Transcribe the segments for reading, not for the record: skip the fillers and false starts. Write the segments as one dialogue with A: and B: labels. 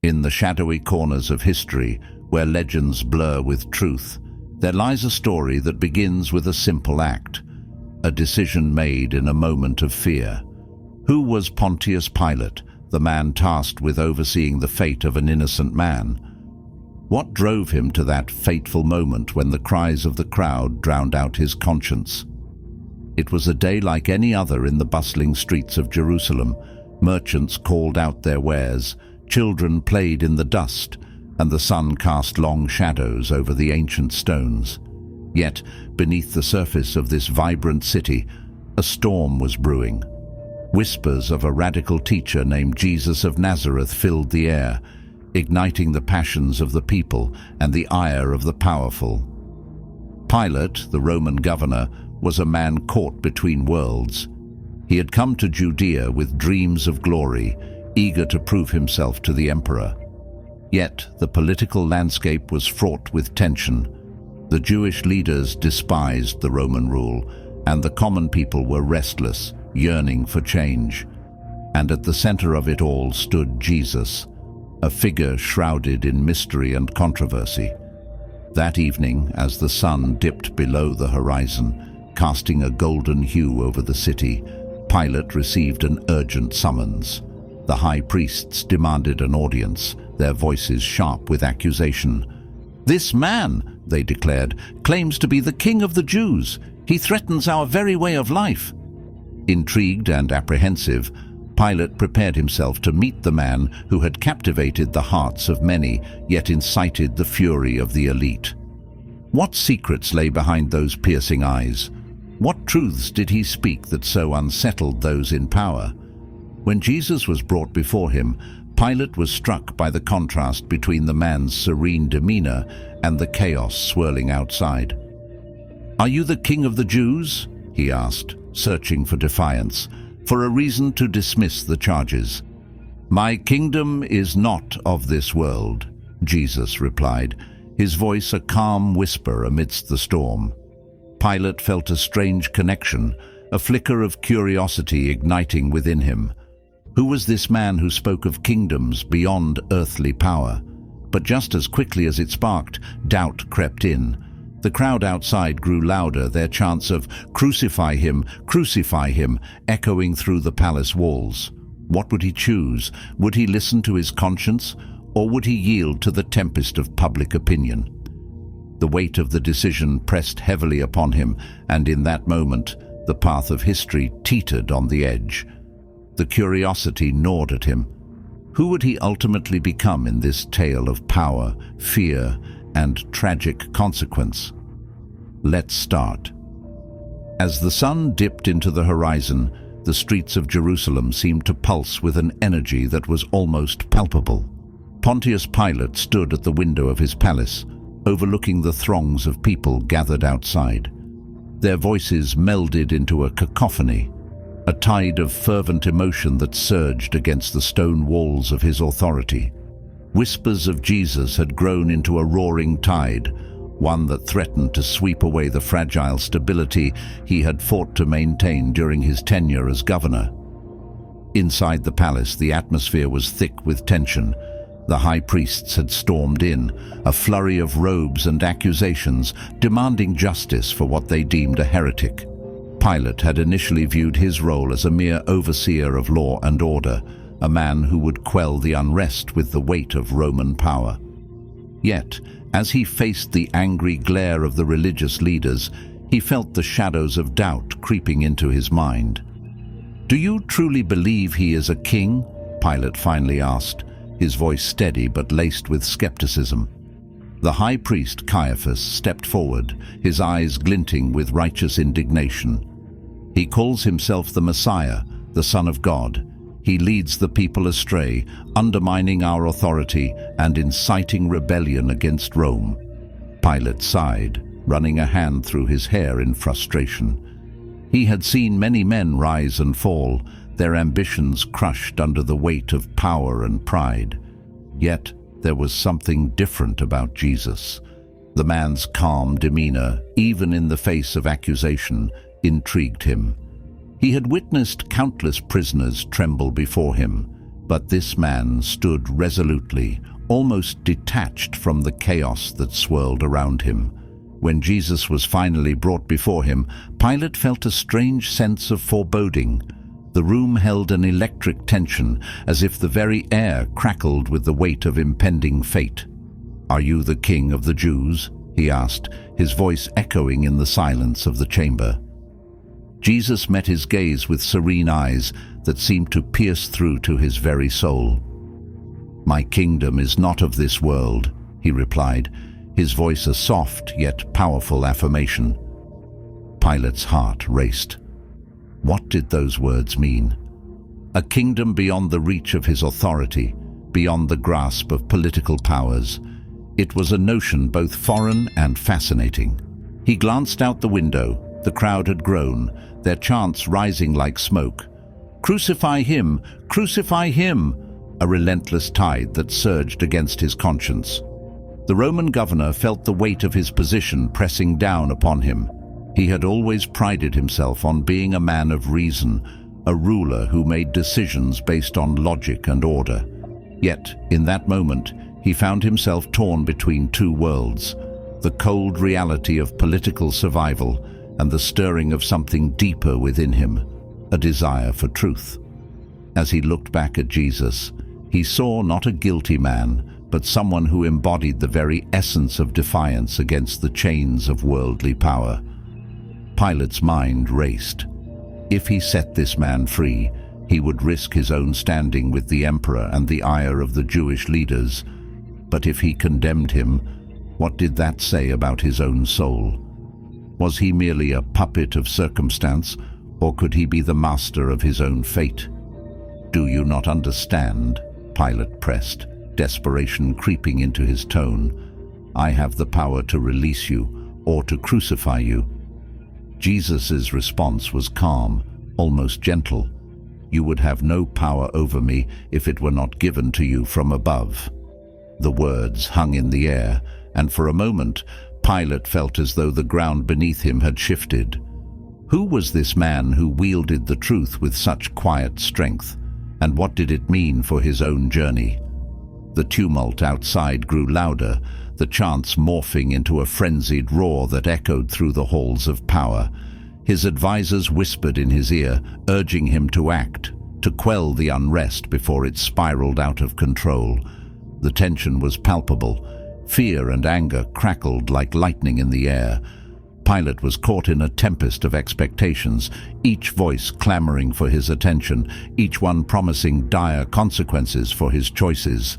A: In the shadowy corners of history, where legends blur with truth, there lies a story that begins with a simple act, a decision made in a moment of fear. Who was Pontius Pilate, the man tasked with overseeing the fate of an innocent man? What drove him to that fateful moment when the cries of the crowd drowned out his conscience? It was a day like any other in the bustling streets of Jerusalem. Merchants called out their wares, children played in the dust, and the sun cast long shadows over the ancient stones. Yet, beneath the surface of this vibrant city, a storm was brewing. Whispers of a radical teacher named Jesus of Nazareth filled the air, igniting the passions of the people and the ire of the powerful. Pilate, the Roman governor, was a man caught between worlds. He had come to Judea with dreams of glory, eager to prove himself to the emperor. Yet the political landscape was fraught with tension. The Jewish leaders despised the Roman rule, and the common people were restless, yearning for change. And at the center of it all stood Jesus, a figure shrouded in mystery and controversy. That evening, as the sun dipped below the horizon, casting a golden hue over the city, Pilate received an urgent summons. The high priests demanded an audience, their voices sharp with accusation. "This man," they declared, "claims to be the King of the Jews. He threatens our very way of life." Intrigued and apprehensive, Pilate prepared himself to meet the man who had captivated the hearts of many, yet incited the fury of the elite. What secrets lay behind those piercing eyes? What truths did he speak that so unsettled those in power? When Jesus was brought before him, Pilate was struck by the contrast between the man's serene demeanor and the chaos swirling outside. "Are you the King of the Jews?" he asked, searching for defiance, for a reason to dismiss the charges. "My kingdom is not of this world," Jesus replied, his voice a calm whisper amidst the storm. Pilate felt a strange connection, a flicker of curiosity igniting within him. Who was this man who spoke of kingdoms beyond earthly power? But just as quickly as it sparked, doubt crept in. The crowd outside grew louder, their chants of crucify him," echoing through the palace walls. What would he choose? Would he listen to his conscience, or would he yield to the tempest of public opinion? The weight of the decision pressed heavily upon him, and in that moment, the path of history teetered on the edge. The curiosity gnawed at him. Who would he ultimately become in this tale of power, fear, and tragic consequence? Let's start. As the sun dipped into the horizon, the streets of Jerusalem seemed to pulse with an energy that was almost palpable. Pontius Pilate stood at the window of his palace, overlooking the throngs of people gathered outside. Their voices melded into a cacophony, a tide of fervent emotion that surged against the stone walls of his authority. Whispers of Jesus had grown into a roaring tide, one that threatened to sweep away the fragile stability he had fought to maintain during his tenure as governor. Inside the palace, the atmosphere was thick with tension. The high priests had stormed in, a flurry of robes and accusations, demanding justice for what they deemed a heretic. Pilate had initially viewed his role as a mere overseer of law and order, a man who would quell the unrest with the weight of Roman power. Yet, as he faced the angry glare of the religious leaders, he felt the shadows of doubt creeping into his mind. "Do you truly believe he is a king?" Pilate finally asked, his voice steady but laced with skepticism. The high priest Caiaphas stepped forward, his eyes glinting with righteous indignation. "He calls himself the Messiah, the Son of God. He leads the people astray, undermining our authority and inciting rebellion against Rome." Pilate sighed, running a hand through his hair in frustration. He had seen many men rise and fall, their ambitions crushed under the weight of power and pride. Yet there was something different about Jesus. The man's calm demeanor, even in the face of accusation, intrigued him. He had witnessed countless prisoners tremble before him, But this man stood resolutely, almost detached from the chaos that swirled around him. When Jesus was finally brought before him, Pilate felt a strange sense of foreboding. The room held an electric tension, as if the very air crackled with the weight of impending fate. "Are you the king of the Jews?" he asked, his voice echoing in the silence of the chamber. Jesus met his gaze with serene eyes that seemed to pierce through to his very soul. "My kingdom is not of this world," he replied, his voice a soft yet powerful affirmation. Pilate's heart raced. What did those words mean? A kingdom beyond the reach of his authority, beyond the grasp of political powers. It was a notion both foreign and fascinating. He glanced out the window. The crowd had grown, their chants rising like smoke. "Crucify him! Crucify him!" A relentless tide that surged against his conscience. The Roman governor felt the weight of his position pressing down upon him. He had always prided himself on being a man of reason, a ruler who made decisions based on logic and order. Yet, in that moment, he found himself torn between two worlds, the cold reality of political survival and the stirring of something deeper within him, a desire for truth. As he looked back at Jesus, he saw not a guilty man, but someone who embodied the very essence of defiance against the chains of worldly power. Pilate's mind raced. If he set this man free, he would risk his own standing with the emperor and the ire of the Jewish leaders. But if he condemned him, what did that say about his own soul? Was he merely a puppet of circumstance, or could he be the master of his own fate? "Do you not understand?" Pilate pressed, desperation creeping into his tone. "I have the power to release you or to crucify you." Jesus' response was calm, almost gentle. "You would have no power over me if it were not given to you from above." The words hung in the air, and for a moment, Pilate felt as though the ground beneath him had shifted. Who was this man who wielded the truth with such quiet strength, and what did it mean for his own journey? The tumult outside grew louder, the chants morphing into a frenzied roar that echoed through the halls of power. His advisors whispered in his ear, urging him to act, to quell the unrest before it spiraled out of control. The tension was palpable. Fear and anger crackled like lightning in the air. Pilate was caught in a tempest of expectations, each voice clamoring for his attention, each one promising dire consequences for his choices.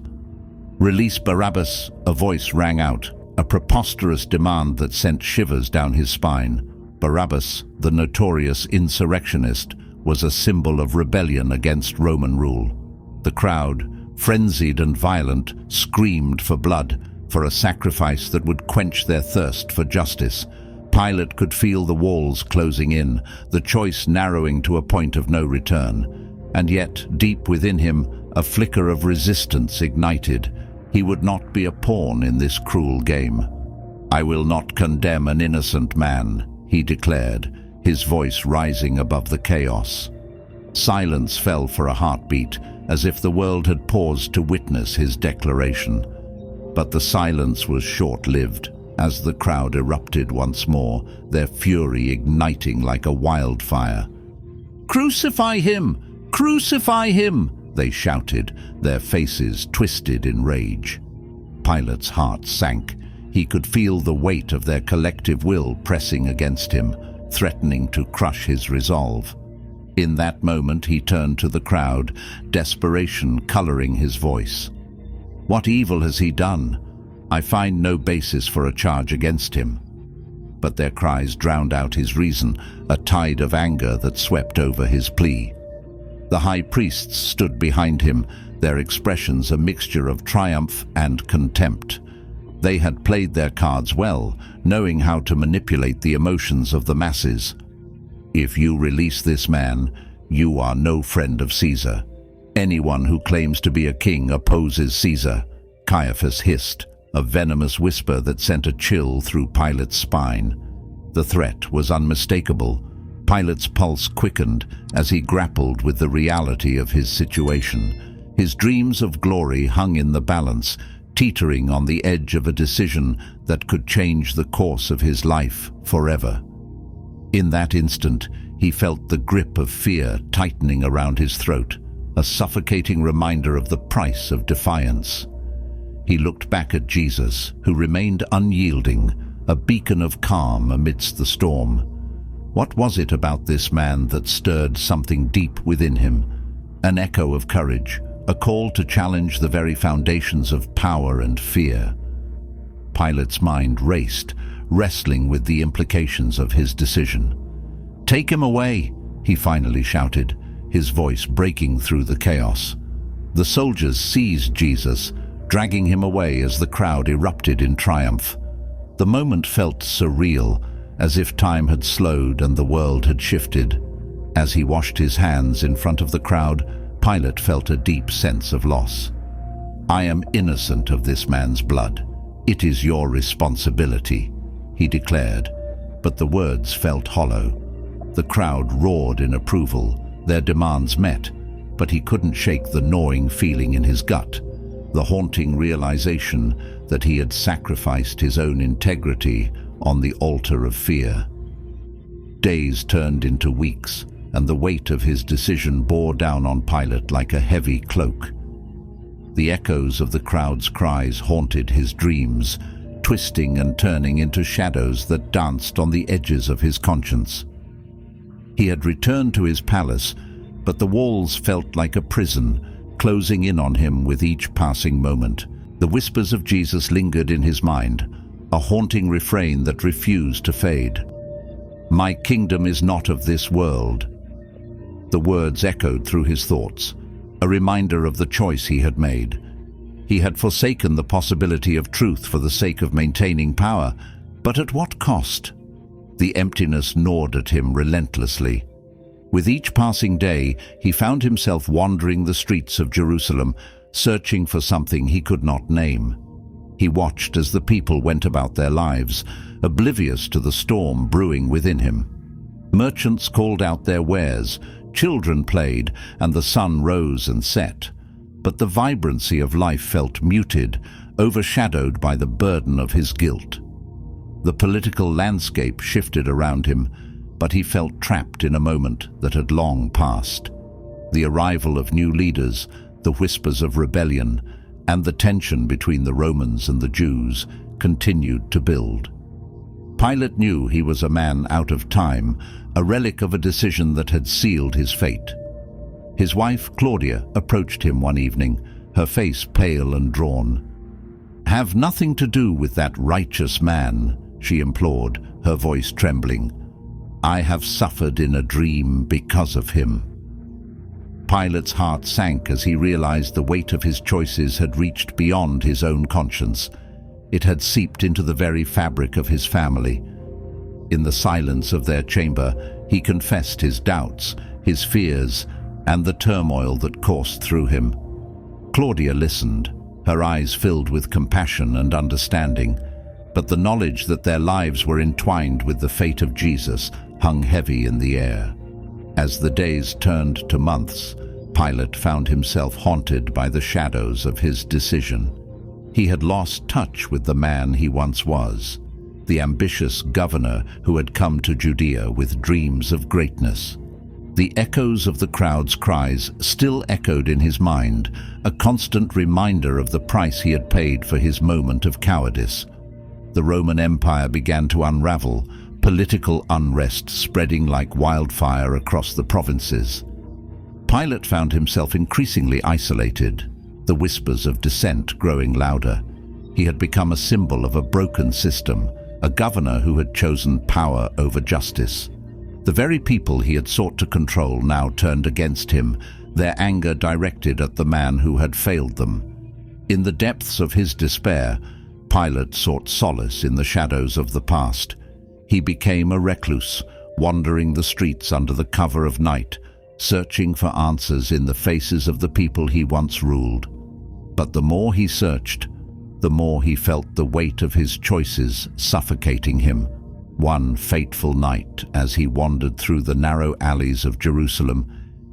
A: "Release Barabbas," a voice rang out, a preposterous demand that sent shivers down his spine. Barabbas, the notorious insurrectionist, was a symbol of rebellion against Roman rule. The crowd, frenzied and violent, screamed for blood, for a sacrifice that would quench their thirst for justice. Pilate could feel the walls closing in, the choice narrowing to a point of no return. And yet, deep within him, a flicker of resistance ignited. He would not be a pawn in this cruel game. "I will not condemn an innocent man," he declared, his voice rising above the chaos. Silence fell for a heartbeat, as if the world had paused to witness his declaration. But the silence was short-lived, as the crowd erupted once more, their fury igniting like a wildfire. "Crucify him! Crucify him!" they shouted, their faces twisted in rage. Pilate's heart sank. He could feel the weight of their collective will pressing against him, threatening to crush his resolve. In that moment he turned to the crowd, desperation coloring his voice. "What evil has he done? I find no basis for a charge against him." But their cries drowned out his reason, a tide of anger that swept over his plea. The high priests stood behind him, their expressions a mixture of triumph and contempt. They had played their cards well, knowing how to manipulate the emotions of the masses. "If you release this man, you are no friend of Caesar. Anyone who claims to be a king opposes Caesar," Caiaphas hissed, a venomous whisper that sent a chill through Pilate's spine. The threat was unmistakable. Pilate's pulse quickened as he grappled with the reality of his situation. His dreams of glory hung in the balance, teetering on the edge of a decision that could change the course of his life forever. In that instant, he felt the grip of fear tightening around his throat, a suffocating reminder of the price of defiance. He looked back at Jesus, who remained unyielding, a beacon of calm amidst the storm. What was it about this man that stirred something deep within him? An echo of courage, a call to challenge the very foundations of power and fear. Pilate's mind raced, wrestling with the implications of his decision. "Take him away," he finally shouted, his voice breaking through the chaos. The soldiers seized Jesus, dragging him away as the crowd erupted in triumph. The moment felt surreal, as if time had slowed and the world had shifted. As he washed his hands in front of the crowd, Pilate felt a deep sense of loss. "I am innocent of this man's blood. It is your responsibility," he declared, but the words felt hollow. The crowd roared in approval, their demands met, but he couldn't shake the gnawing feeling in his gut, the haunting realization that he had sacrificed his own integrity on the altar of fear. Days turned into weeks, and the weight of his decision bore down on Pilate like a heavy cloak. The echoes of the crowd's cries haunted his dreams, twisting and turning into shadows that danced on the edges of his conscience. He had returned to his palace, but the walls felt like a prison, closing in on him with each passing moment. The whispers of Jesus lingered in his mind, a haunting refrain that refused to fade. "My kingdom is not of this world." The words echoed through his thoughts, a reminder of the choice he had made. He had forsaken the possibility of truth for the sake of maintaining power, but at what cost? The emptiness gnawed at him relentlessly. With each passing day, he found himself wandering the streets of Jerusalem, searching for something he could not name. He watched as the people went about their lives, oblivious to the storm brewing within him. Merchants called out their wares, children played, and the sun rose and set. But the vibrancy of life felt muted, overshadowed by the burden of his guilt. The political landscape shifted around him, but he felt trapped in a moment that had long passed. The arrival of new leaders, the whispers of rebellion, and the tension between the Romans and the Jews continued to build. Pilate knew he was a man out of time, a relic of a decision that had sealed his fate. His wife, Claudia, approached him one evening, her face pale and drawn. "Have nothing to do with that righteous man," she implored, her voice trembling. "I have suffered in a dream because of him." Pilate's heart sank as he realized the weight of his choices had reached beyond his own conscience. It had seeped into the very fabric of his family. In the silence of their chamber, he confessed his doubts, his fears, and the turmoil that coursed through him. Claudia listened, her eyes filled with compassion and understanding, but the knowledge that their lives were entwined with the fate of Jesus hung heavy in the air. As the days turned to months, Pilate found himself haunted by the shadows of his decision. He had lost touch with the man he once was, the ambitious governor who had come to Judea with dreams of greatness. The echoes of the crowd's cries still echoed in his mind, a constant reminder of the price he had paid for his moment of cowardice. The Roman Empire began to unravel, political unrest spreading like wildfire across the provinces. Pilate found himself increasingly isolated, the whispers of dissent growing louder. He had become a symbol of a broken system, a governor who had chosen power over justice. The very people he had sought to control now turned against him, their anger directed at the man who had failed them. In the depths of his despair, Pilate sought solace in the shadows of the past. He became a recluse, wandering the streets under the cover of night, searching for answers in the faces of the people he once ruled. But the more he searched, the more he felt the weight of his choices suffocating him. One fateful night, as he wandered through the narrow alleys of Jerusalem,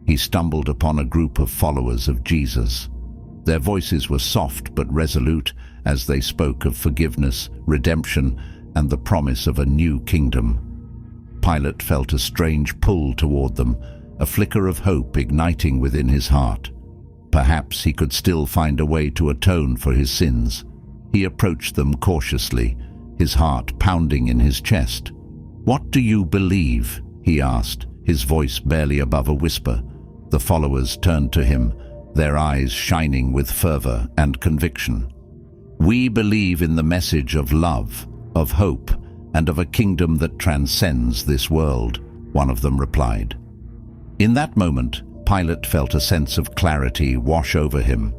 A: he stumbled upon a group of followers of Jesus. Their voices were soft but resolute as they spoke of forgiveness, redemption, and the promise of a new kingdom. Pilate felt a strange pull toward them, a flicker of hope igniting within his heart. Perhaps he could still find a way to atone for his sins. He approached them cautiously, his heart pounding in his chest. "What do you believe?" he asked, his voice barely above a whisper. The followers turned to him, their eyes shining with fervor and conviction. "We believe in the message of love, of hope, and of a kingdom that transcends this world," one of them replied. In that moment, Pilate felt a sense of clarity wash over him.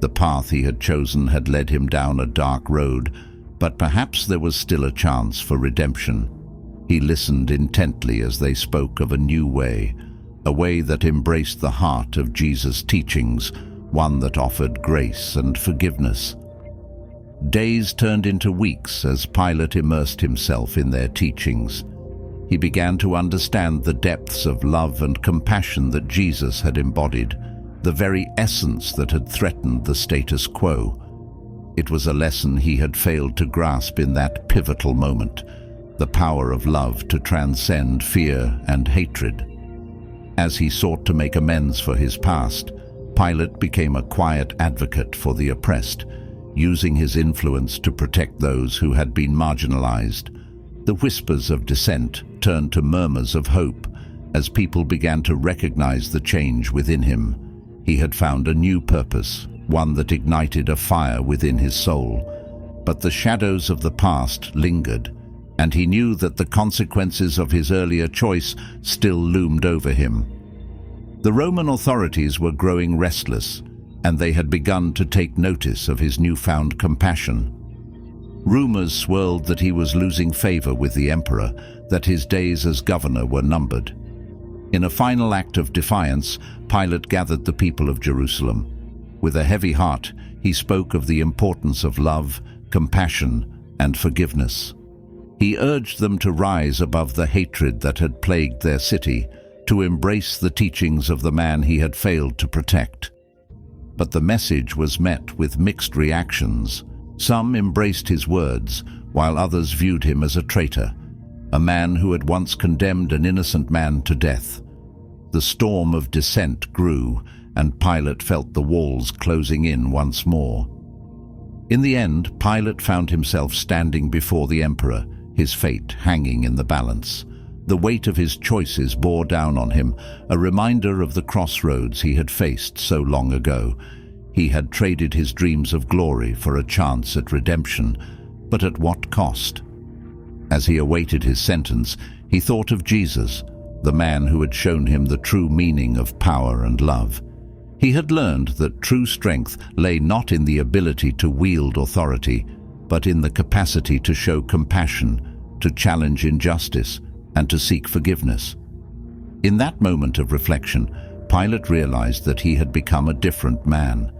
A: The path he had chosen had led him down a dark road, but perhaps there was still a chance for redemption. He listened intently as they spoke of a new way, a way that embraced the heart of Jesus' teachings, one that offered grace and forgiveness. Days turned into weeks as Pilate immersed himself in their teachings. He began to understand the depths of love and compassion that Jesus had embodied, the very essence that had threatened the status quo. It was a lesson he had failed to grasp in that pivotal moment, the power of love to transcend fear and hatred. As he sought to make amends for his past, Pilate became a quiet advocate for the oppressed, using his influence to protect those who had been marginalized. The whispers of dissent turned to murmurs of hope as people began to recognize the change within him. He had found a new purpose, one that ignited a fire within his soul. But the shadows of the past lingered, and he knew that the consequences of his earlier choice still loomed over him. The Roman authorities were growing restless, and they had begun to take notice of his newfound compassion. Rumors swirled that he was losing favor with the emperor, that his days as governor were numbered. In a final act of defiance, Pilate gathered the people of Jerusalem. With a heavy heart, he spoke of the importance of love, compassion, and forgiveness. He urged them to rise above the hatred that had plagued their city, to embrace the teachings of the man he had failed to protect. But the message was met with mixed reactions. Some embraced his words, while others viewed him as a traitor, a man who had once condemned an innocent man to death. The storm of dissent grew, and Pilate felt the walls closing in once more. In the end, Pilate found himself standing before the emperor, his fate hanging in the balance. The weight of his choices bore down on him, a reminder of the crossroads he had faced so long ago. He had traded his dreams of glory for a chance at redemption, but at what cost? As he awaited his sentence, he thought of Jesus, the man who had shown him the true meaning of power and love. He had learned that true strength lay not in the ability to wield authority, but in the capacity to show compassion, to challenge injustice, and to seek forgiveness. In that moment of reflection, Pilate realized that he had become a different man.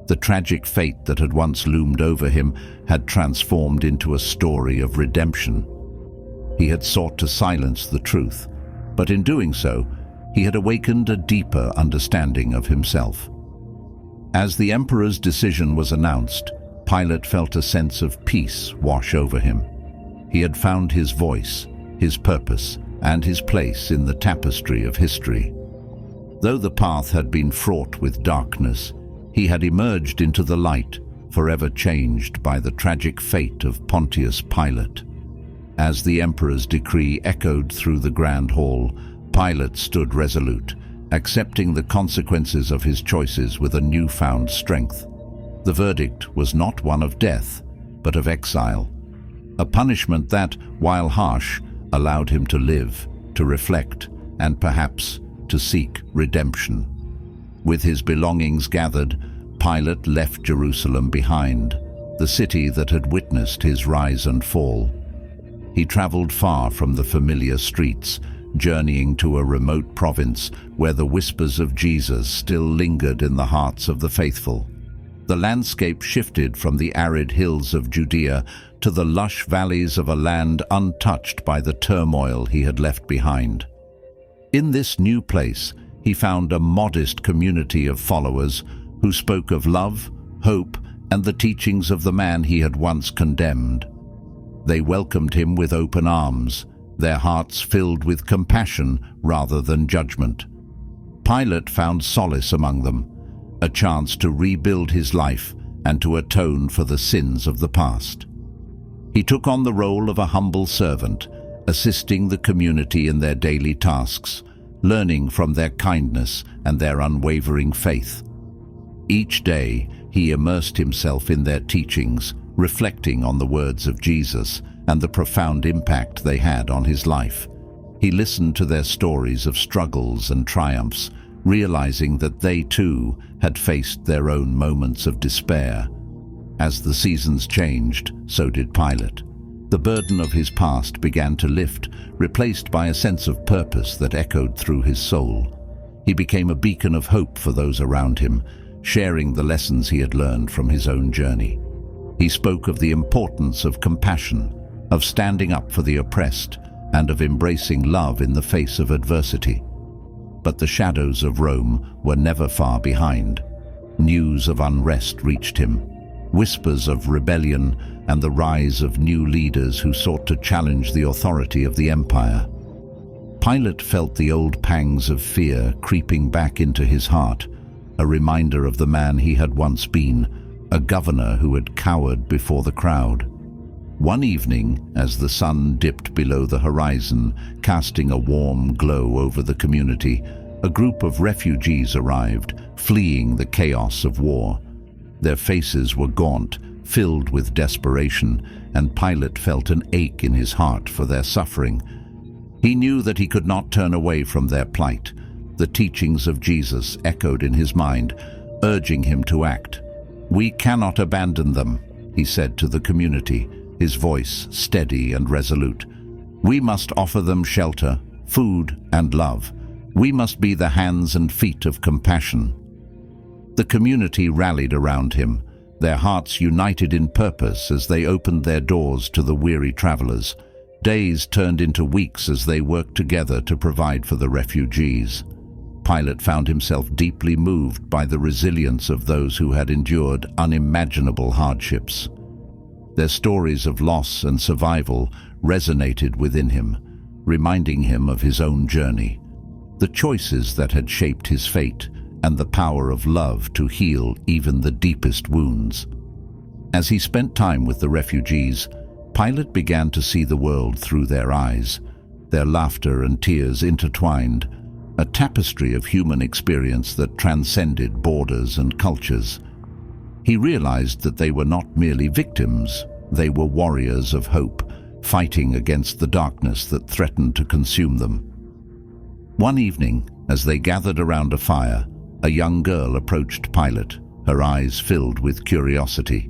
A: The tragic fate that had once loomed over him had transformed into a story of redemption. He had sought to silence the truth, but in doing so, he had awakened a deeper understanding of himself. As the emperor's decision was announced, Pilate felt a sense of peace wash over him. He had found his voice, his purpose, and his place in the tapestry of history. Though the path had been fraught with darkness, he had emerged into the light, forever changed by the tragic fate of Pontius Pilate. As the emperor's decree echoed through the grand hall, Pilate stood resolute, accepting the consequences of his choices with a newfound strength. The verdict was not one of death, but of exile, a punishment that, while harsh, allowed him to live, to reflect, and perhaps to seek redemption. With his belongings gathered, Pilate left Jerusalem behind, the city that had witnessed his rise and fall. He traveled far from the familiar streets, journeying to a remote province where the whispers of Jesus still lingered in the hearts of the faithful. The landscape shifted from the arid hills of Judea to the lush valleys of a land untouched by the turmoil he had left behind. In this new place, he found a modest community of followers, who spoke of love, hope, and the teachings of the man he had once condemned. They welcomed him with open arms, their hearts filled with compassion rather than judgment. Pilate found solace among them, a chance to rebuild his life and to atone for the sins of the past. He took on the role of a humble servant, assisting the community in their daily tasks, learning from their kindness and their unwavering faith. Each day, he immersed himself in their teachings, reflecting on the words of Jesus and the profound impact they had on his life. He listened to their stories of struggles and triumphs, realizing that they too had faced their own moments of despair. As the seasons changed, so did Pilate. The burden of his past began to lift, replaced by a sense of purpose that echoed through his soul. He became a beacon of hope for those around him, sharing the lessons he had learned from his own journey. He spoke of the importance of compassion, of standing up for the oppressed, and of embracing love in the face of adversity. But the shadows of Rome were never far behind. News of unrest reached him, whispers of rebellion and the rise of new leaders who sought to challenge the authority of the empire. Pilate felt the old pangs of fear creeping back into his heart, a reminder of the man he had once been, a governor who had cowered before the crowd. One evening, as the sun dipped below the horizon, casting a warm glow over the community, a group of refugees arrived, fleeing the chaos of war. Their faces were gaunt, filled with desperation, and Pilate felt an ache in his heart for their suffering. He knew that he could not turn away from their plight. The teachings of Jesus echoed in his mind, urging him to act. "We cannot abandon them," he said to the community, his voice steady and resolute. "We must offer them shelter, food, and love. We must be the hands and feet of compassion." The community rallied around him, their hearts united in purpose as they opened their doors to the weary travelers. Days turned into weeks as they worked together to provide for the refugees. Pilate found himself deeply moved by the resilience of those who had endured unimaginable hardships. Their stories of loss and survival resonated within him, reminding him of his own journey, the choices that had shaped his fate, and the power of love to heal even the deepest wounds. As he spent time with the refugees, Pilate began to see the world through their eyes, their laughter and tears intertwined, a tapestry of human experience that transcended borders and cultures. He realized that they were not merely victims, they were warriors of hope, fighting against the darkness that threatened to consume them. One evening, as they gathered around a fire, a young girl approached Pilate, her eyes filled with curiosity.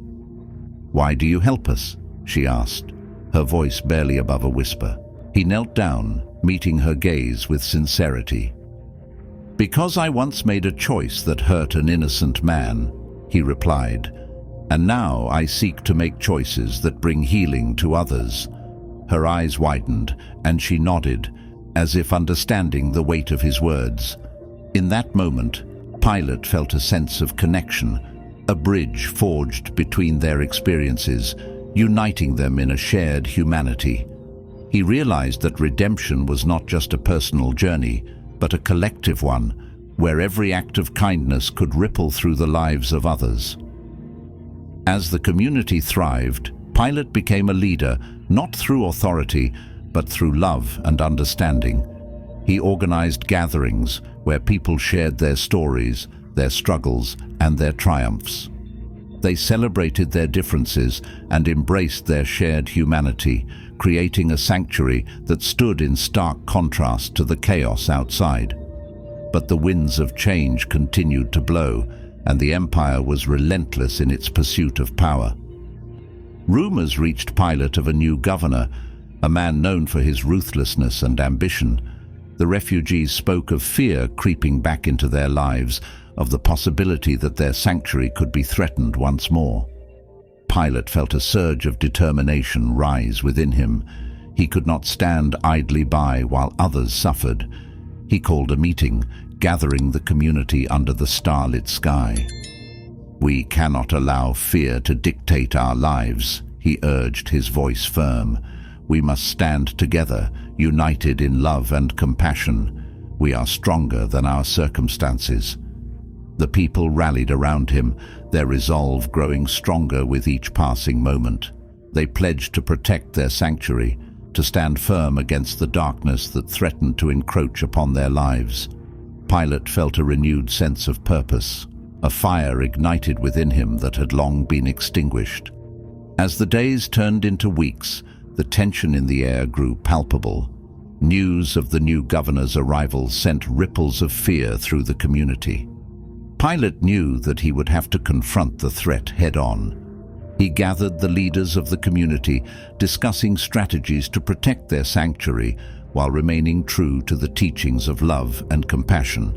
A: "Why do you help us?" she asked, her voice barely above a whisper. He knelt down, meeting her gaze with sincerity. "Because I once made a choice that hurt an innocent man," he replied, "and now I seek to make choices that bring healing to others." Her eyes widened, and she nodded, as if understanding the weight of his words. In that moment, Pilate felt a sense of connection, a bridge forged between their experiences, uniting them in a shared humanity. He realized that redemption was not just a personal journey, but a collective one, where every act of kindness could ripple through the lives of others. As the community thrived, Pilate became a leader, not through authority, but through love and understanding. He organized gatherings where people shared their stories, their struggles, and their triumphs. They celebrated their differences and embraced their shared humanity, creating a sanctuary that stood in stark contrast to the chaos outside. But the winds of change continued to blow, and the empire was relentless in its pursuit of power. Rumors reached Pilate of a new governor, a man known for his ruthlessness and ambition. The refugees spoke of fear creeping back into their lives, of the possibility that their sanctuary could be threatened once more. Pilate felt a surge of determination rise within him. He could not stand idly by while others suffered. He called a meeting, gathering the community under the starlit sky. "We cannot allow fear to dictate our lives," he urged, his voice firm. "We must stand together, united in love and compassion. We are stronger than our circumstances." The people rallied around him, their resolve growing stronger with each passing moment. They pledged to protect their sanctuary, to stand firm against the darkness that threatened to encroach upon their lives. Pilate felt a renewed sense of purpose, a fire ignited within him that had long been extinguished. As the days turned into weeks, the tension in the air grew palpable. News of the new governor's arrival sent ripples of fear through the community. Pilate knew that he would have to confront the threat head-on. He gathered the leaders of the community, discussing strategies to protect their sanctuary while remaining true to the teachings of love and compassion.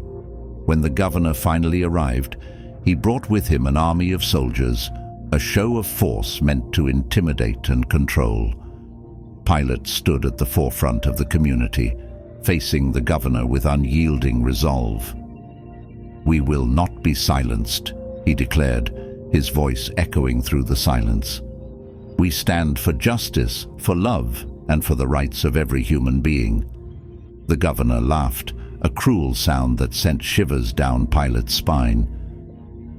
A: When the governor finally arrived, he brought with him an army of soldiers, a show of force meant to intimidate and control. Pilate stood at the forefront of the community, facing the governor with unyielding resolve. "We will not be silenced," he declared, his voice echoing through the silence. "We stand for justice, for love, and for the rights of every human being." The governor laughed, a cruel sound that sent shivers down Pilate's spine.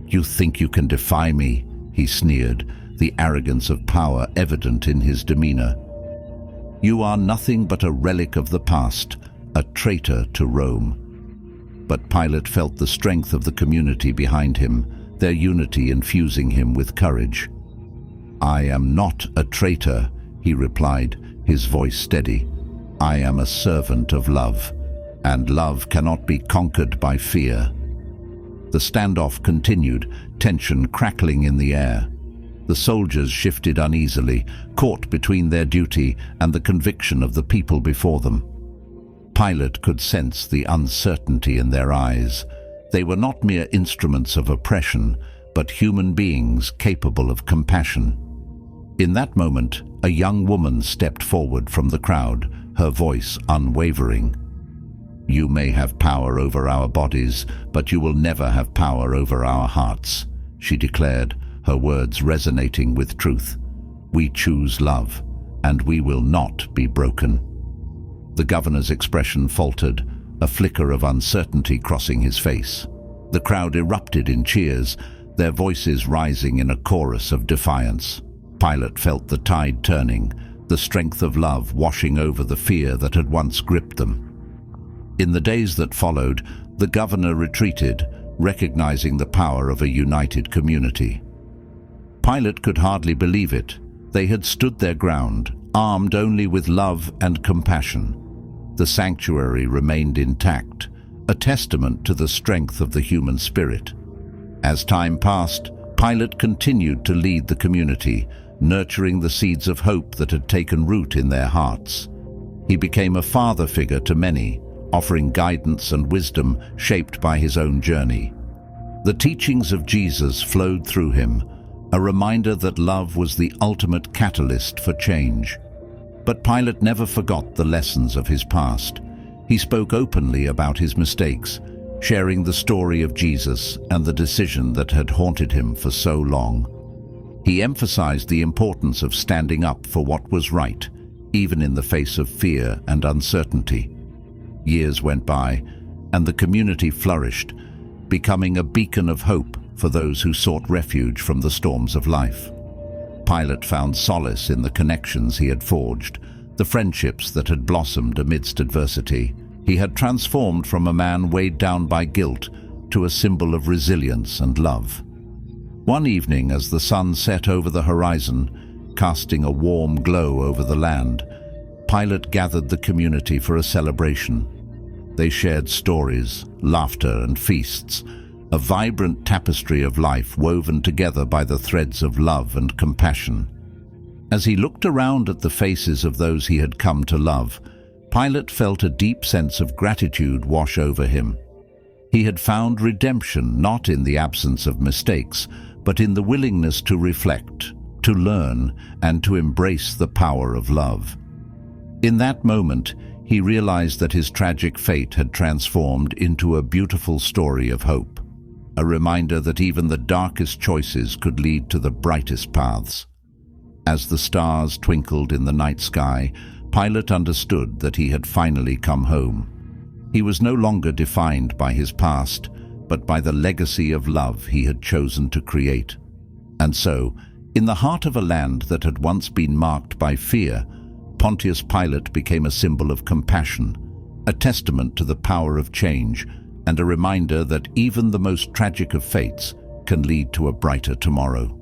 A: "You think you can defy me?" he sneered, the arrogance of power evident in his demeanor. "You are nothing but a relic of the past, a traitor to Rome." But Pilate felt the strength of the community behind him, their unity infusing him with courage. "I am not a traitor," he replied, his voice steady. "I am a servant of love, and love cannot be conquered by fear." The standoff continued, tension crackling in the air. The soldiers shifted uneasily, caught between their duty and the conviction of the people before them. Pilate could sense the uncertainty in their eyes. They were not mere instruments of oppression, but human beings capable of compassion. In that moment, a young woman stepped forward from the crowd, her voice unwavering. "You may have power over our bodies, but you will never have power over our hearts," she declared, her words resonating with truth. "We choose love, and we will not be broken." The governor's expression faltered, a flicker of uncertainty crossing his face. The crowd erupted in cheers, their voices rising in a chorus of defiance. Pilate felt the tide turning, the strength of love washing over the fear that had once gripped them. In the days that followed, the governor retreated, recognizing the power of a united community. Pilate could hardly believe it. They had stood their ground, armed only with love and compassion. The sanctuary remained intact, a testament to the strength of the human spirit. As time passed, Pilate continued to lead the community, nurturing the seeds of hope that had taken root in their hearts. He became a father figure to many, offering guidance and wisdom shaped by his own journey. The teachings of Jesus flowed through him, a reminder that love was the ultimate catalyst for change. But Pilate never forgot the lessons of his past. He spoke openly about his mistakes, sharing the story of Jesus and the decision that had haunted him for so long. He emphasized the importance of standing up for what was right, even in the face of fear and uncertainty. Years went by, and the community flourished, becoming a beacon of hope for those who sought refuge from the storms of life. Pilate found solace in the connections he had forged, the friendships that had blossomed amidst adversity. He had transformed from a man weighed down by guilt to a symbol of resilience and love. One evening, as the sun set over the horizon, casting a warm glow over the land, Pilate gathered the community for a celebration. They shared stories, laughter, and feasts, a vibrant tapestry of life woven together by the threads of love and compassion. As he looked around at the faces of those he had come to love, Pilate felt a deep sense of gratitude wash over him. He had found redemption not in the absence of mistakes, but in the willingness to reflect, to learn, and to embrace the power of love. In that moment, he realized that his tragic fate had transformed into a beautiful story of hope. a reminder that even the darkest choices could lead to the brightest paths. As the stars twinkled in the night sky, Pilate understood that he had finally come home. He was no longer defined by his past, but by the legacy of love he had chosen to create. And so, in the heart of a land that had once been marked by fear, Pontius Pilate became a symbol of compassion, a testament to the power of change, and a reminder that even the most tragic of fates can lead to a brighter tomorrow.